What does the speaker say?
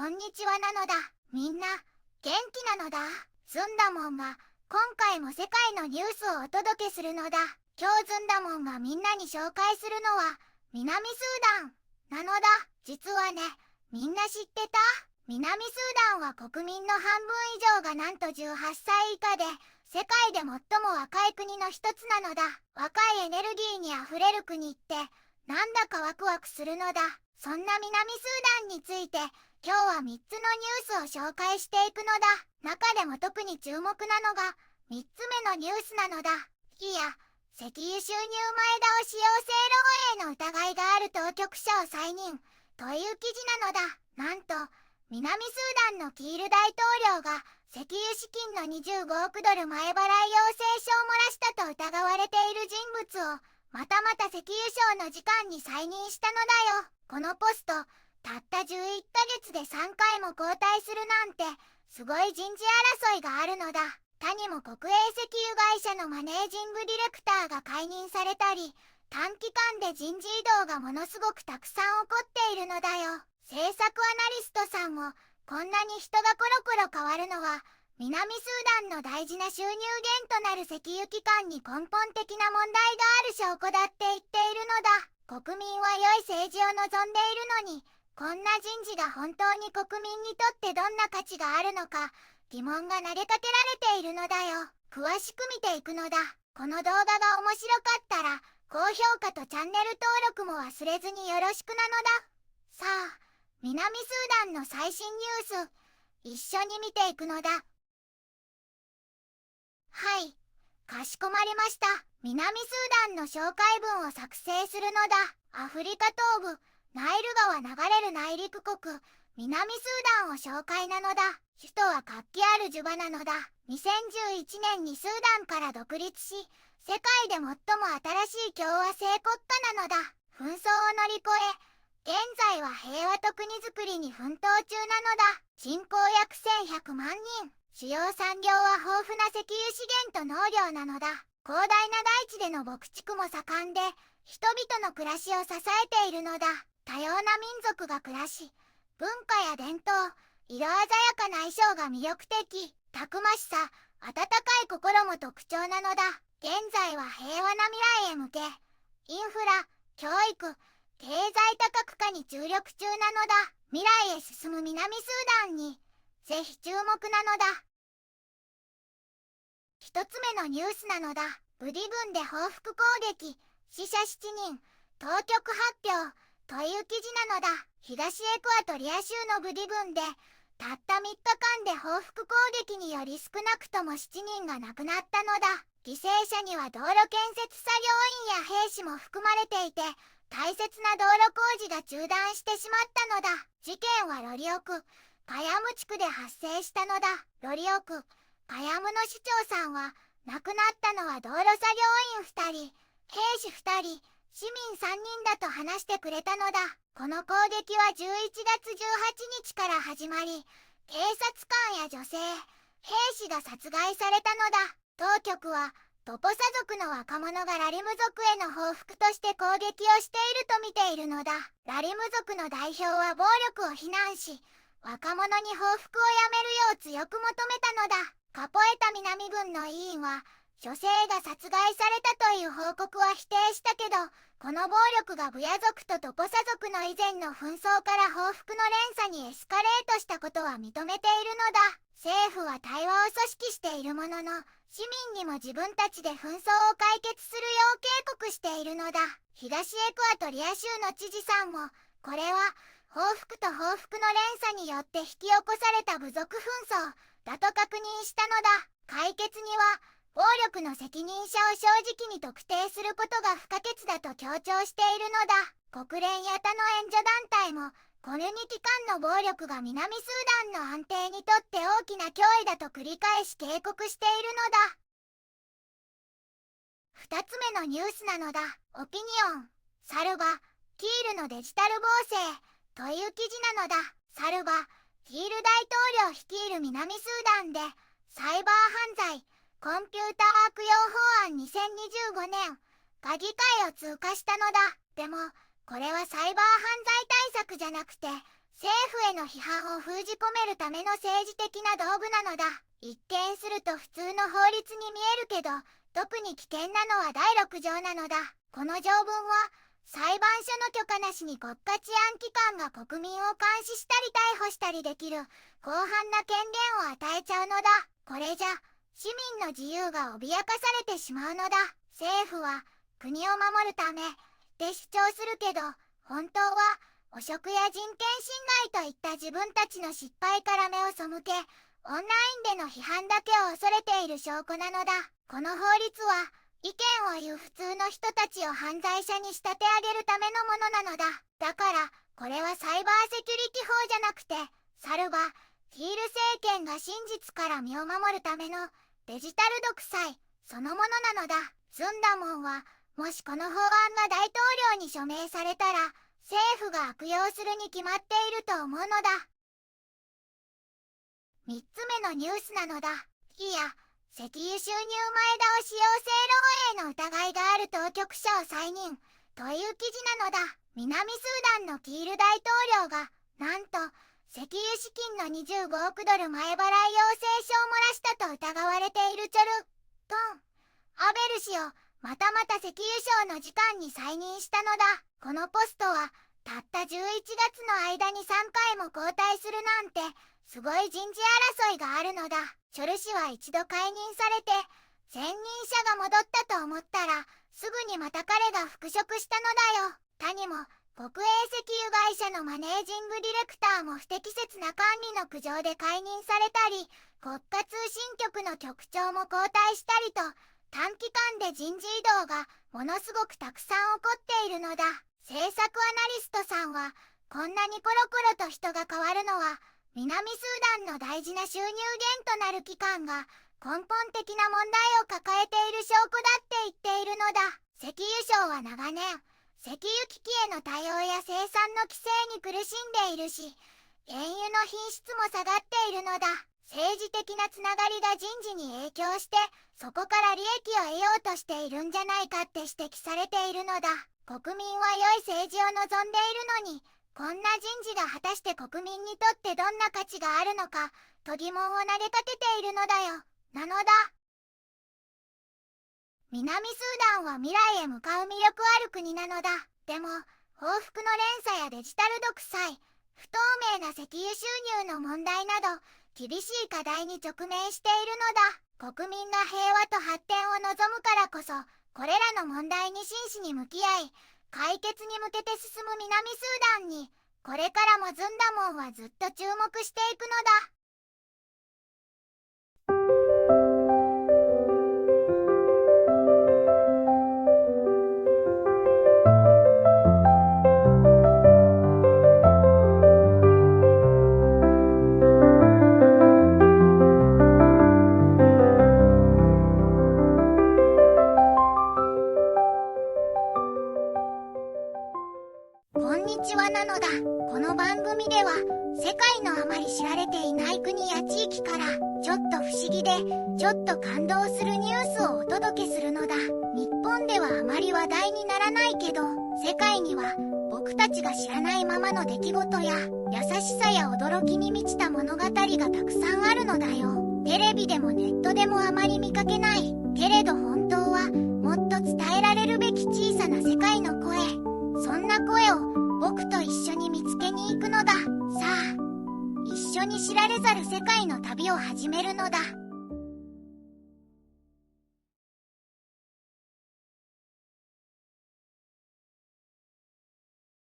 こんにちはなのだ。みんな、元気なのだ。ずんだもんが、今回も世界のニュースをお届けするのだ。今日ずんだもんがみんなに紹介するのは、南スーダンなのだ。実はね、みんな知ってた？南スーダンは国民の半分以上がなんと18歳以下で、世界で最も若い国の一つなのだ。若いエネルギーにあふれる国って、なんだかワクワクするのだ。そんな南スーダンについて、今日は3つのニュースを紹介していくのだ。中でも特に注目なのが、3つ目のニュースなのだ。火や石油収入前倒し要請漏洩の疑いがある当局者を再任という記事なのだ。なんと、南スーダンのキール大統領が石油資金の25億ドル前払い要請書を漏らしたと疑われている人物を、またまた石油省の次官に再任したのだよ。このポスト、たった11ヶ月で3回も交代するなんて、すごい人事争いがあるのだ。他にも国営石油会社のマネージングディレクターが解任されたり、短期間で人事異動がものすごくたくさん起こっているのだよ。政策アナリストさんも、こんなに人がコロコロ変わるのは、南スーダンの大事な収入源となる石油機関に根本的な問題がある証拠だって言っているのだ。国民は良い政治を望んでいるのに、こんな人事が本当に国民にとってどんな価値があるのか、疑問が投げかけられているのだよ。詳しく見ていくのだ。この動画が面白かったら、高評価とチャンネル登録も忘れずによろしくなのだ。さあ、南スーダンの最新ニュース、一緒に見ていくのだ。はい、かしこまりました。南スーダンの紹介文を作成するのだ。アフリカ東部、ナイル川流れる内陸国、南スーダンを紹介なのだ。首都は活気あるジュバなのだ。2011年にスーダンから独立し、世界で最も新しい共和制国家なのだ。紛争を乗り越え、現在は平和と国づくりに奮闘中なのだ。人口約1100万人。主要産業は豊富な石油資源と農業なのだ。広大な大地での牧畜も盛んで、人々の暮らしを支えているのだ。多様な民族が暮らし、文化や伝統、色鮮やかな衣装が魅力的、たくましさ、温かい心も特徴なのだ。現在は平和な未来へ向け、インフラ、教育、経済多角化に注力中なのだ。未来へ進む南スーダンに、ぜひ注目なのだ。一つ目のニュースなのだ。ブディ軍で報復攻撃、死者7人、当局発表という記事なのだ。東エクアトリア州のブディ軍で、たった3日間で報復攻撃により少なくとも7人が亡くなったのだ。犠牲者には道路建設作業員や兵士も含まれていて、大切な道路工事が中断してしまったのだ。事件はロリオ区、カヤム地区で発生したのだ。ロリオ区、カヤムの市長さんは、亡くなったのは道路作業員2人、兵士2人、市民3人だと話してくれたのだ。この攻撃は11月18日から始まり、警察官や女性、兵士が殺害されたのだ。当局は、トポサ族の若者がラリム族への報復として攻撃をしていると見ているのだ。ラリム族の代表は暴力を非難し、若者に報復をやめるよう強く求めたのだ。カポエタ南軍の委員は、女性が殺害されたという報告は否定したけど、この暴力がブヤ族とトポサ族の以前の紛争から報復の連鎖にエスカレートしたことは認めているのだ。政府は対話を組織しているものの、市民にも自分たちで紛争を解決するよう警告しているのだ。東エクアトリア州の知事さんも、これは報復と報復の連鎖によって引き起こされた部族紛争だと確認したのだ。解決には、暴力の責任者を正直に特定することが不可欠だと強調しているのだ。国連や他の援助団体も、コミュニティ間の暴力が南スーダンの安定にとって大きな脅威だと繰り返し警告しているのだ。二つ目のニュースなのだ。オピニオン、サルバ、キールのデジタル暴政という記事なのだ。サルバ、キール大統領率いる南スーダンで、サイバー犯罪、コンピューター悪用法案2025年が議会を通過したのだ。でも、これはサイバー犯罪対策じゃなくて、政府への批判を封じ込めるための政治的な道具なのだ。一見すると普通の法律に見えるけど、特に危険なのは第6条なのだ。この条文は、裁判所の許可なしに国家治安機関が国民を監視したり逮捕したりできる広範な権限を与えちゃうのだ。これじゃ、市民の自由が脅かされてしまうのだ。政府は、国を守るため、って主張するけど、本当は、汚職や人権侵害といった自分たちの失敗から目を背け、オンラインでの批判だけを恐れている証拠なのだ。この法律は、意見を言う普通の人たちを犯罪者に仕立て上げるためのものなのだ。だから、これはサイバーセキュリティ法じゃなくて、サルバ・キール政権が真実から身を守るためのデジタル独裁そのものなのだ。ズンダモンは、もしこの法案が大統領に署名されたら、政府が悪用するに決まっていると思うのだ。3つ目のニュースなのだ。いや、石油収入前倒し要請漏洩の疑いがある当局者を再任という記事なのだ。南スーダンのキール大統領が、なんと、石油資金の25億ドル前払い要請書を漏らしたと疑われているチョル・トン・アベル氏をまたまた石油省の次官に再任したのだ。このポストはたった11月の間に3回も交代するなんてすごい人事争いがあるのだ。チョル氏は一度解任されて前任者が戻ったと思ったらすぐにまた彼が復職したのだよ。他にも国営石油会社のマネージングディレクターも不適切な管理の苦情で解任されたり、国家通信局の局長も交代したりと短期間で人事異動がものすごくたくさん起こっているのだ。政策アナリストさんは、こんなにコロコロと人が変わるのは、南スーダンの大事な収入源となる機関が根本的な問題を抱えている証拠だって言っているのだ。石油省は長年、石油危機への対応や生産の規制に苦しんでいるし、原油の品質も下がっているのだ。政治的なつながりが人事に影響して、そこから利益を得ようとしているんじゃないかって指摘されているのだ。国民は良い政治を望んでいるのに、こんな人事が果たして国民にとってどんな価値があるのか、と疑問を投げかけているのだよ。なのだ。南スーダンは未来へ向かう魅力ある国なのだ。でも、報復の連鎖やデジタル独裁、不透明な石油収入の問題など、厳しい課題に直面しているのだ。国民が平和と発展を望むからこそ、これらの問題に真摯に向き合い、解決に向けて進む南スーダンに、これからもズンダモンはずっと注目していくのだ。こんにちはなのだ。この番組では世界のあまり知られていない国や地域からちょっと不思議でちょっと感動するニュースをお届けするのだ。日本ではあまり話題にならないけど、世界には僕たちが知らないままの出来事や優しさや驚きに満ちた物語がたくさんあるのだよ。テレビでもネットでもあまり見かけないけれど本当はもっと伝えられるべき小さな世界の声、そんな声を僕と一緒に見つけに行くのだ。さあ、一緒に知られざる世界の旅を始めるのだ。